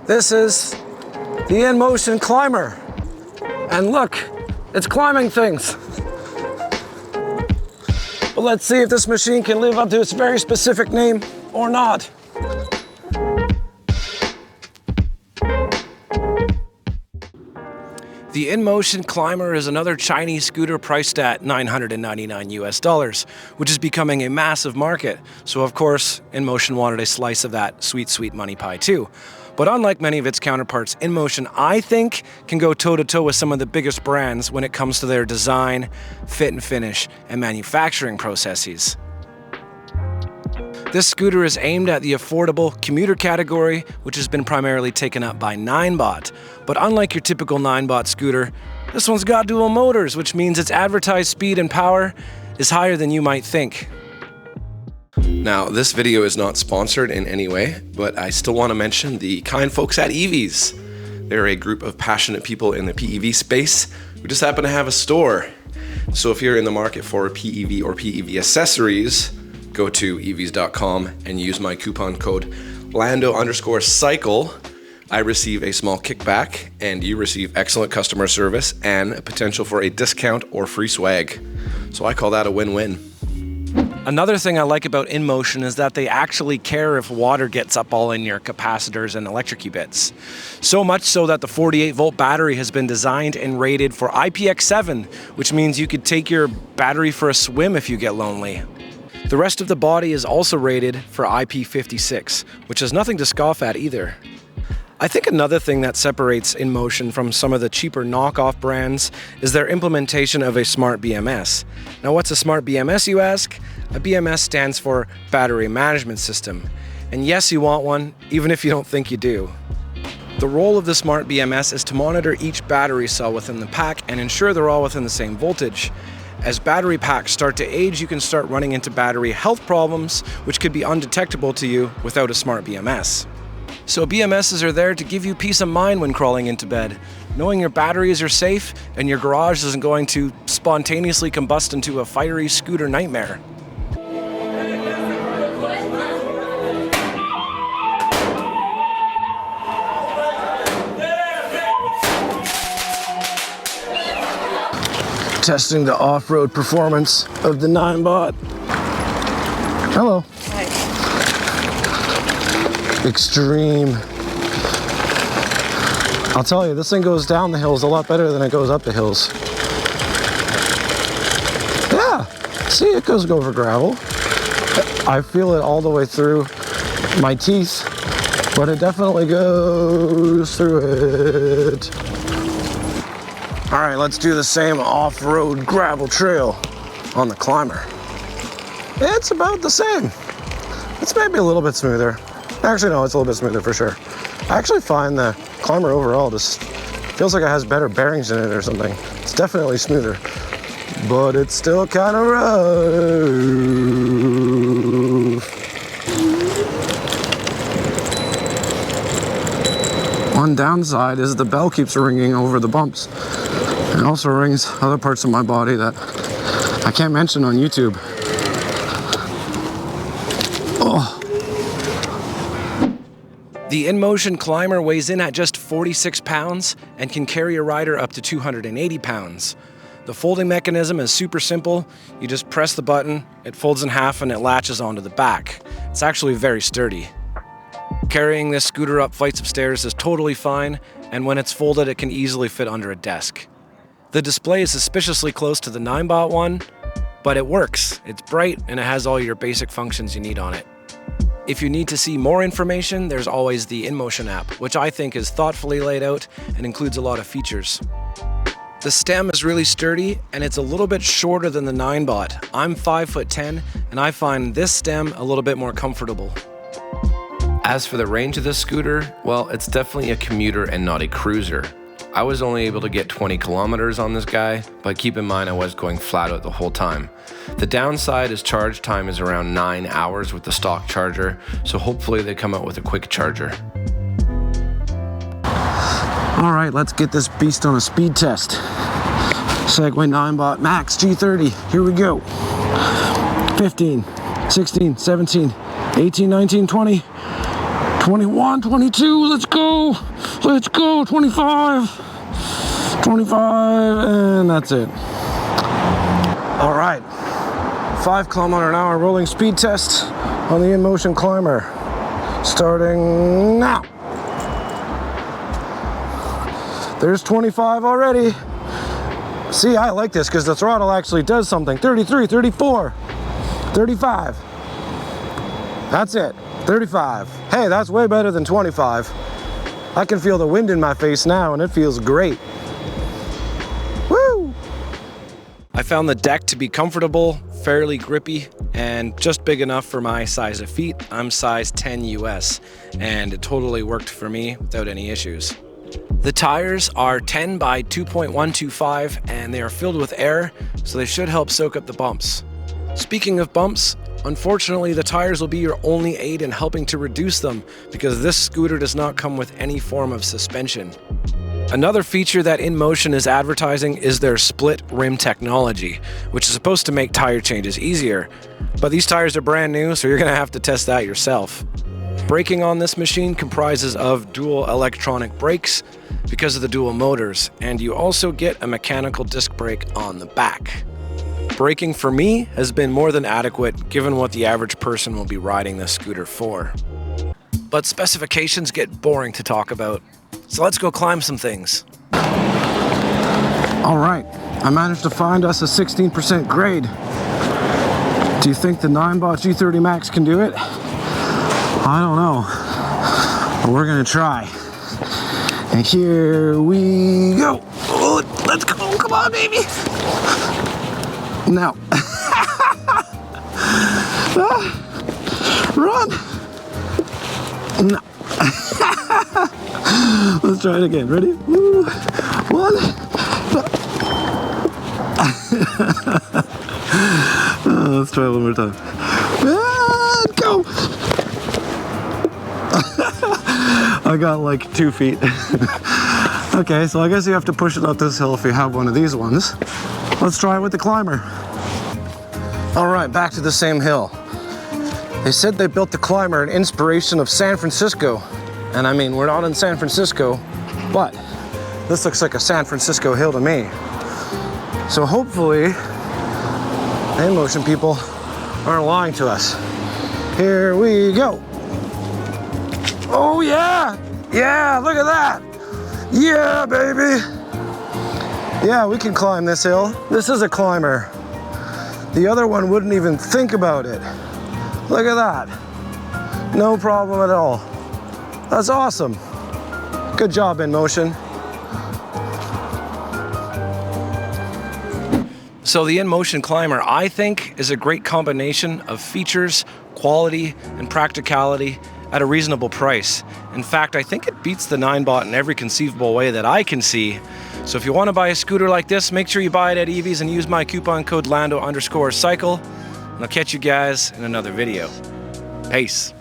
This is the InMotion climber. And look, it's climbing things. But let's see if this machine can live up to its very specific name or not. The InMotion Climber is another Chinese scooter priced at $999 US, which is becoming a massive market. So of course, InMotion wanted a slice of that sweet, sweet money pie too. But unlike many of its counterparts, InMotion, I think, can go toe-to-toe with some of the biggest brands when it comes to their design, fit and finish, and manufacturing processes. This scooter is aimed at the affordable commuter category, which has been primarily taken up by Ninebot. But unlike your typical Ninebot scooter, this one's got dual motors, which means its advertised speed and power is higher than you might think. Now, this video is not sponsored in any way, but I still want to mention the kind folks at EVs. They're a group of passionate people in the PEV space who just happen to have a store. So if you're in the market for PEV or PEV accessories, go to evs.com and use my coupon code Lando_cycle. I receive a small kickback and you receive excellent customer service and a potential for a discount or free swag. So I call that a win-win. Another thing I like about InMotion is that they actually care if water gets up all in your capacitors and electric bits. So much so that the 48-volt battery has been designed and rated for IPX7, which means you could take your battery for a swim if you get lonely. The rest of the body is also rated for IP56, which is nothing to scoff at either. I think another thing that separates InMotion from some of the cheaper knockoff brands is their implementation of a smart BMS. Now, what's a smart BMS, you ask? A BMS stands for Battery Management System. And yes, you want one, even if you don't think you do. The role of the smart BMS is to monitor each battery cell within the pack and ensure they're all within the same voltage. As battery packs start to age, you can start running into battery health problems, which could be undetectable to you without a smart BMS. So BMSs are there to give you peace of mind when crawling into bed, knowing your batteries are safe and your garage isn't going to spontaneously combust into a fiery scooter nightmare. Testing the off-road performance of the Ninebot. Hello. Hi. Extreme. I'll tell you, this thing goes down the hills a lot better than it goes up the hills. Yeah, see, it goes over gravel. I feel it all the way through my teeth, but it definitely goes through it. All right, let's do the same off-road gravel trail on the climber. It's about the same. It's maybe a little bit smoother. Actually, no, it's a little bit smoother for sure. I actually find the climber overall just feels like it has better bearings in it or something. It's definitely smoother, but it's still kind of rough. One downside is the bell keeps ringing over the bumps. It also rings other parts of my body that I can't mention on YouTube. Oh. The InMotion Climber weighs in at just 46 pounds and can carry a rider up to 280 pounds. The folding mechanism is super simple. You just press the button, it folds in half and it latches onto the back. It's actually very sturdy. Carrying this scooter up flights of stairs is totally fine, and when it's folded, it can easily fit under a desk. The display is suspiciously close to the Ninebot one, but it works. It's bright and it has all your basic functions you need on it. If you need to see more information, there's always the InMotion app, which I think is thoughtfully laid out and includes a lot of features. The stem is really sturdy and it's a little bit shorter than the Ninebot. I'm 5'10" and I find this stem a little bit more comfortable. As for the range of this scooter, well, it's definitely a commuter and not a cruiser. I was only able to get 20 kilometers on this guy, but keep in mind I was going flat out the whole time. The downside is charge time is around 9 hours with the stock charger, so hopefully they come out with a quick charger. All right, let's get this beast on a speed test. Segway Ninebot Max G30, here we go. 15, 16, 17, 18, 19, 20. 21, 22, let's go. Let's go, 25. 25, and that's it. All right, 5 km/h rolling speed test on the InMotion climber. Starting now. There's 25 already. See, I like this because the throttle actually does something. 33, 34, 35. That's it, 35. Hey, that's way better than 25. I can feel the wind in my face now and it feels great. Woo! I found the deck to be comfortable, fairly grippy, and just big enough for my size of feet. I'm size 10 US, and it totally worked for me without any issues. The tires are 10 by 2.125 and they are filled with air, so they should help soak up the bumps. Speaking of bumps, unfortunately the tires will be your only aid in helping to reduce them because this scooter does not come with any form of suspension. Another feature that InMotion is advertising is their split rim technology, which is supposed to make tire changes easier. But these tires are brand new, so you're going to have to test that yourself. Braking on this machine comprises of dual electronic brakes because of the dual motors, and you also get a mechanical disc brake on the back. Braking for me has been more than adequate given what the average person will be riding this scooter for. But specifications get boring to talk about, so let's go climb some things. All right, I managed to find us a 16% grade. Do you think the 9-bot G30 Max can do it? I don't know, but we're gonna try. And here we go. Oh, let's go, come on, baby. No. Run. No. Let's try it again, ready? Woo. 1. Let's try it one more time. And go. I got like 2 feet. Okay, so I guess you have to push it up this hill if you have one of these ones. Let's try it with the climber. All right, back to the same hill. They said they built the climber in inspiration of San Francisco. And I mean, we're not in San Francisco, but this looks like a San Francisco hill to me. So hopefully, the InMotion people aren't lying to us. Here we go. Oh yeah! Yeah, look at that! Yeah, baby! Yeah, we can climb this hill. This is a climber. The other one wouldn't even think about it. Look at that. No problem at all. That's awesome. Good job, InMotion. So the InMotion climber, I think, is a great combination of features, quality, and practicality at a reasonable price. In fact, I think it beats the 9-bot in every conceivable way that I can see. So if you want to buy a scooter like this, make sure you buy it at EV's and use my coupon code Lando_cycle. And I'll catch you guys in another video. Peace.